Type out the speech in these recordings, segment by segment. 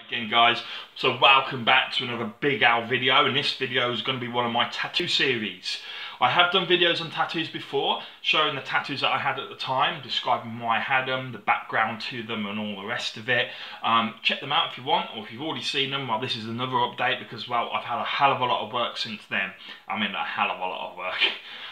Again guys, so welcome back to another Big Al video, and this video is going to be one of my tattoo series. I have done videos on tattoos before, showing the tattoos that I had at the time, describing why I had them, the background to them and all the rest of it. Check them out if you want, or if you've already seen them, well, this is another update because, well, I've had a hell of a lot of work since then. I mean, a hell of a lot of work,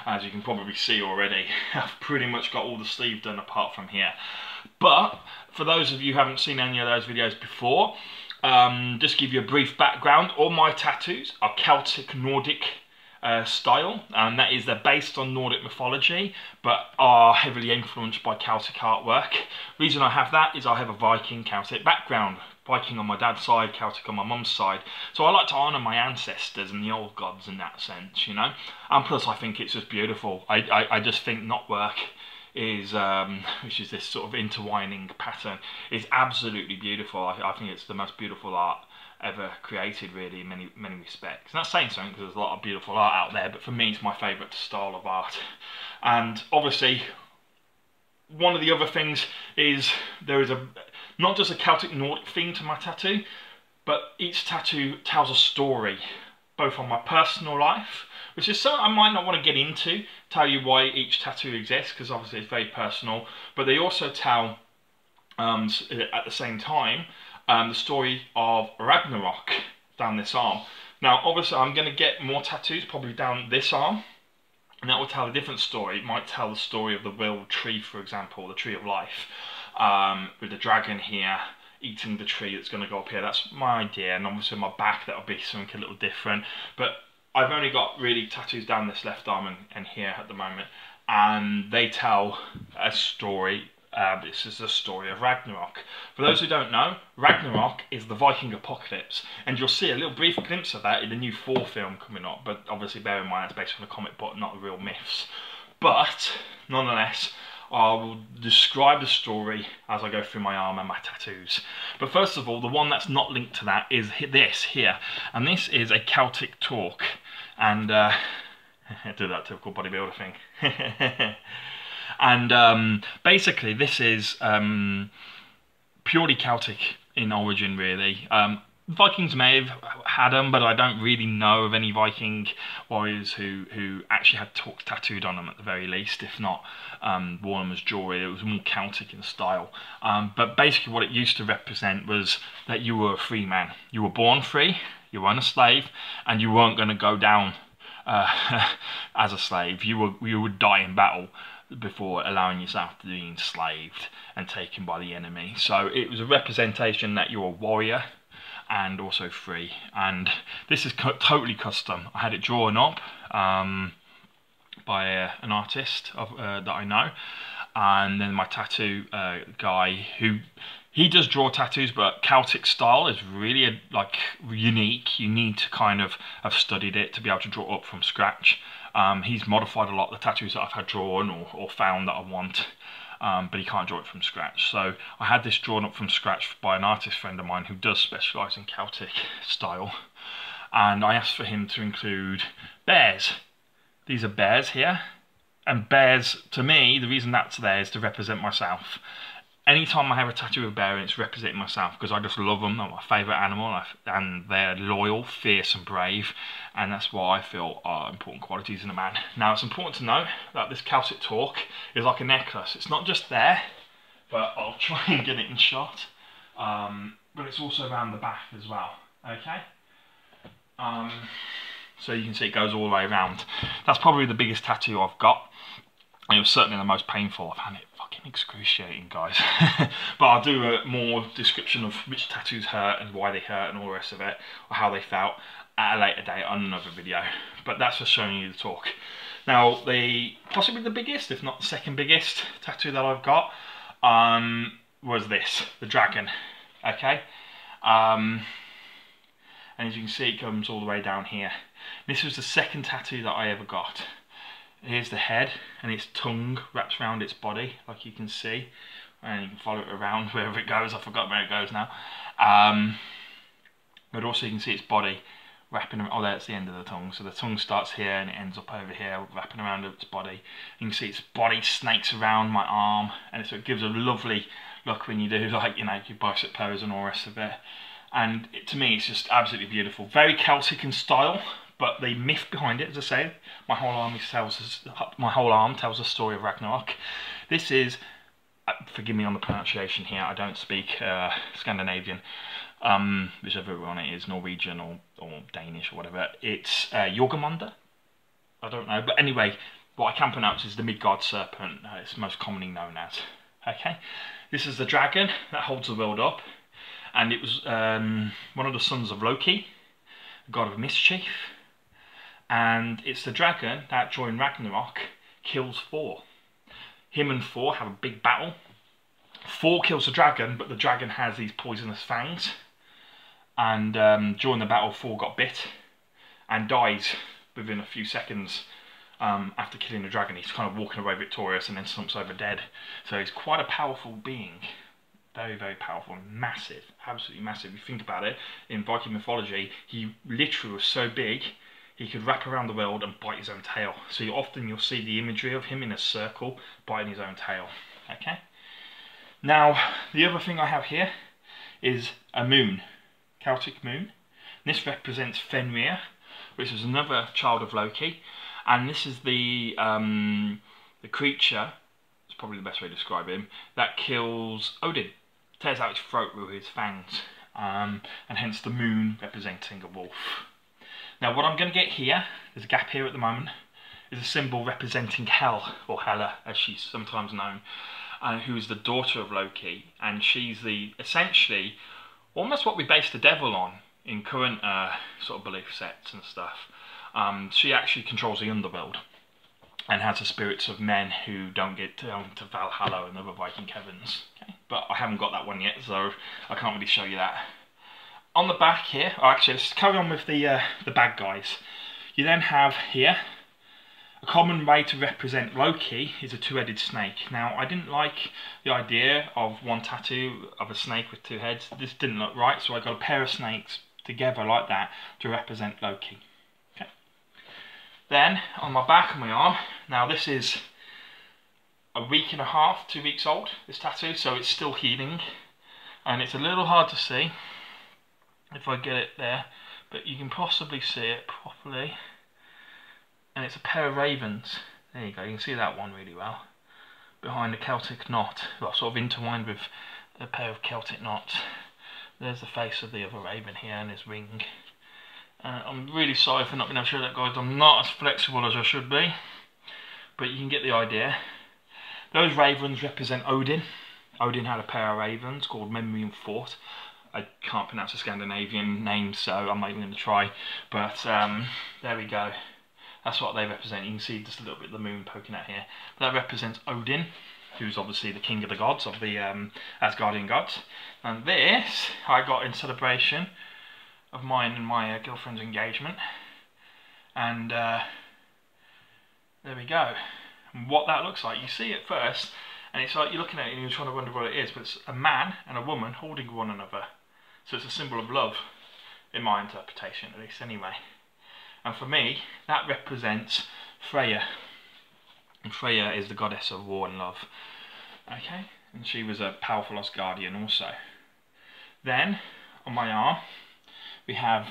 as you can probably see already. I've pretty much got all the sleeve done apart from here. But for those of you who haven't seen any of those videos before, just give you a brief background. All my tattoos are Celtic Nordic style, and that is they're based on Nordic mythology but are heavily influenced by Celtic artwork. Reason I have that is I have a Viking Celtic background. Viking on my dad's side, Celtic on my mum's side. So I like to honour my ancestors and the old gods in that sense, you know. And plus I think it's just beautiful. I just think knotwork is which is this sort of intertwining pattern, is absolutely beautiful. I think it's the most beautiful art ever created, really, in many respects. And that's saying something because there's a lot of beautiful art out there, but for me it's my favourite style of art. And obviously one of the other things is there is not just a Celtic Nordic theme to my tattoo, but each tattoo tells a story, both on my personal life, which is something I might not want to get into, tell you why each tattoo exists, because obviously it's very personal, but they also tell, at the same time, the story of Ragnarok down this arm. Now, obviously, I'm going to get more tattoos, probably down this arm, and that will tell a different story. It might tell the story of the willed tree, for example, the tree of life, with the dragon here, eating the tree that's going to go up here. That's my idea, and obviously on my back that'll be something a little different, but I've only got really tattoos down this left arm and here at the moment, and they tell a story. This is the story of Ragnarok. For those who don't know, Ragnarok is the Viking apocalypse, and you'll see a little brief glimpse of that in the new Thor film coming up, but obviously bear in mind it's based on a comic book, not the real myths. But nonetheless, I will describe the story as I go through my arm and my tattoos. But first of all, the one that's not linked to that is this here, and this is a Celtic Torque. And I do that typical bodybuilder thing. And basically this is purely Celtic in origin, really. Vikings may have had them, but I don't really know of any Viking warriors who actually had Torques tattooed on them at the very least, if not wore them as jewelry. It was more Celtic in style. But basically what it used to represent was that you were a free man. You were born free, you weren't a slave, and you weren't going to go down as a slave. You would die in battle before allowing yourself to be enslaved and taken by the enemy. So it was a representation that you're a warrior and also free. And this is totally custom. I had it drawn up by an artist that I know, and then my tattoo guy, who he does draw tattoos, but Celtic style is really unique. You need to kind of have studied it to be able to draw up from scratch. He's modified a lot of the tattoos that I've had drawn or found that I want, but he can't draw it from scratch. So I had this drawn up from scratch by an artist friend of mine who does specialise in Celtic style, and I asked for him to include bears. These are bears here, and bears, to me, the reason that's there is to represent myself. Anytime I have a tattoo of a bear, it's representing myself, because I just love them. They're my favourite animal, and they're loyal, fierce and brave, and that's what I feel are important qualities in a man. Now, it's important to know that this Celtic Torque is like a necklace. It's not just there, but I'll try and get it in shot, but it's also around the back as well, okay? So you can see it goes all the way around. That's probably the biggest tattoo I've got. It was certainly the most painful. I found it fucking excruciating, guys. But I'll do a more description of which tattoos hurt and why they hurt and all the rest of it, or how they felt, at a later date on another video. But that's just showing you the Torque. Now, possibly the biggest, if not the second biggest tattoo that I've got, was this, the dragon. Okay? And as you can see, it comes all the way down here. This was the second tattoo that I ever got. Here's the head, and its tongue wraps around its body, like you can see, and you can follow it around wherever it goes. I forgot where it goes now. But also you can see its body wrapping around. Oh, that's the end of the tongue. So the tongue starts here and it ends up over here, wrapping around its body. You can see its body snakes around my arm, and so it gives a lovely look when you do, like, you know, your bicep pose and all the rest of it. and to me it's just absolutely beautiful. Very Celtic in style, but the myth behind it, as I say, my whole arm tells the story of Ragnarok. This is, forgive me on the pronunciation here, I don't speak Scandinavian, whichever one it is, Norwegian or Danish or whatever. It's Jormungandr, I don't know, but anyway, what I can pronounce is the Midgard serpent. It's most commonly known as. Okay, this is the dragon that holds the world up, and it was one of the sons of Loki, the god of mischief, and it's the dragon that during Ragnarok kills Thor. Him and Thor have a big battle. Thor kills the dragon, but the dragon has these poisonous fangs, and during the battle Thor got bit and dies within a few seconds. After killing the dragon, he's kind of walking away victorious and then slumps over dead. So he's quite a powerful being. Very, very powerful. Massive. Absolutely massive. If you think about it, in Viking mythology, he literally was so big, he could wrap around the world and bite his own tail. So you'll see the imagery of him in a circle, biting his own tail. Okay? Now, the other thing I have here is a moon. Celtic moon. This represents Fenrir, which is another child of Loki. And this is the creature, it's probably the best way to describe him, that kills Odin, tears out his throat with his fangs, and hence the moon representing a wolf. Now what I'm going to get here, there's a gap here at the moment, is a symbol representing Hel, or Hela as she's sometimes known, who is the daughter of Loki, and she's essentially almost what we base the devil on in current sort of belief sets and stuff. She actually controls the underworld and has the spirits of men who don't get to Valhalla and other Viking heavens. Okay? But I haven't got that one yet, so I can't really show you that. On the back here, actually let's carry on with the bad guys. You then have here, a common way to represent Loki is a two-headed snake. Now I didn't like the idea of one tattoo of a snake with two heads. This didn't look right, so I got a pair of snakes together like that to represent Loki. Then, on my back and my arm, now this is a week and a half, 2 weeks old, this tattoo, so it's still healing. And it's a little hard to see, if I get it there, but you can possibly see it properly. And it's a pair of ravens, there you go, you can see that one really well, behind a Celtic knot, well, sort of intertwined with a pair of Celtic knots. There's the face of the other raven here and his wing. I'm really sorry for not being able to show that, guys. I'm not as flexible as I should be, but you can get the idea. Those ravens represent Odin. Odin had a pair of ravens called Memory and Fort. I can't pronounce the Scandinavian names, so I'm not even going to try. But there we go. That's what they represent. You can see just a little bit of the moon poking out here. But that represents Odin, who's obviously the king of the gods, of the Asgardian gods. And this I got in celebration of mine and my girlfriend's engagement, and there we go. And what that looks like, you see it first and it's like you're looking at it and you're trying to wonder what it is, but it's a man and a woman holding one another, so it's a symbol of love in my interpretation, at least anyway. And for me that represents Freya, and Freya is the goddess of war and love. Okay, and she was a powerful Asgardian also. Then on my arm we have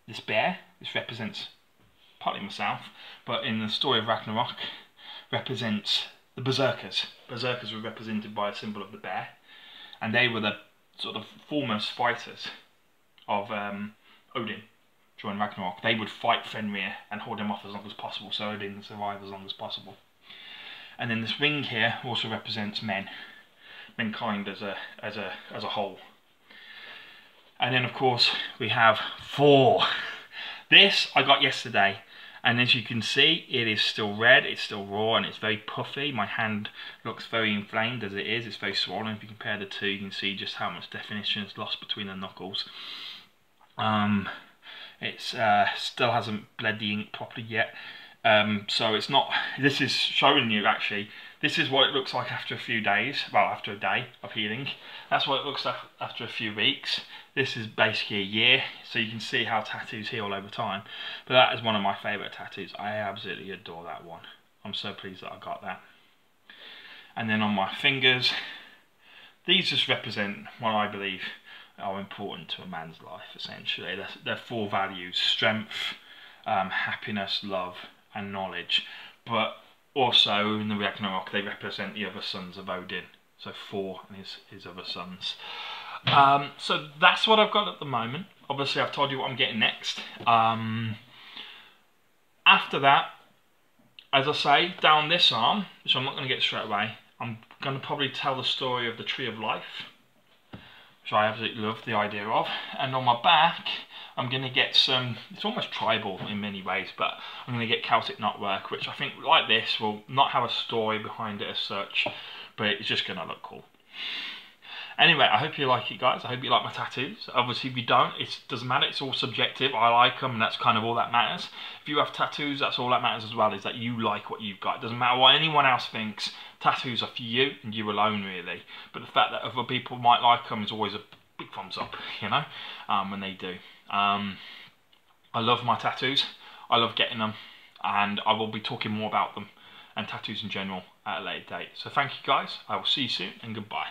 this bear. This represents partly myself, but in the story of Ragnarok represents the berserkers. Berserkers were represented by a symbol of the bear, and they were the sort of foremost fighters of Odin during Ragnarok. They would fight Fenrir and hold him off as long as possible, so Odin would survive as long as possible. And then this ring here also represents mankind as a whole. And then of course we have Thor. This I got yesterday, and as you can see it is still red, it's still raw, and it's very puffy. My hand looks very inflamed as it is, it's very swollen. If you compare the two you can see just how much definition is lost between the knuckles. It still hasn't bled the ink properly yet, so it's not, this is showing you actually, this is what it looks like after a few days, well after a day of healing. That's what it looks like after a few weeks. This is basically a year, so you can see how tattoos heal over time. But that is one of my favourite tattoos. I absolutely adore that one. I'm so pleased that I got that. And then on my fingers, these just represent what I believe are important to a man's life, essentially. They're 4 values: strength, happiness, love, and knowledge. But also in the Ragnarok, they represent the other sons of Odin. So Thor and his other sons. So that's what I've got at the moment. Obviously, I've told you what I'm getting next. After that, as I say, down this arm, which I'm not going to get straight away, I'm going to probably tell the story of the Tree of Life, which I absolutely love the idea of. And on my back, I'm going to get some, it's almost tribal in many ways, but I'm going to get Celtic knotwork, which I think, like this, will not have a story behind it as such, but it's just going to look cool. Anyway, I hope you like it, guys. I hope you like my tattoos. Obviously, if you don't, it doesn't matter. It's all subjective. I like them, and that's kind of all that matters. If you have tattoos, that's all that matters as well, is that you like what you've got. It doesn't matter what anyone else thinks. Tattoos are for you, and you alone, really. But the fact that other people might like them is always a big thumbs up, you know, when they do. I love my tattoos. I love getting them, and I will be talking more about them and tattoos in general at a later date. So thank you, guys. I will see you soon, and goodbye.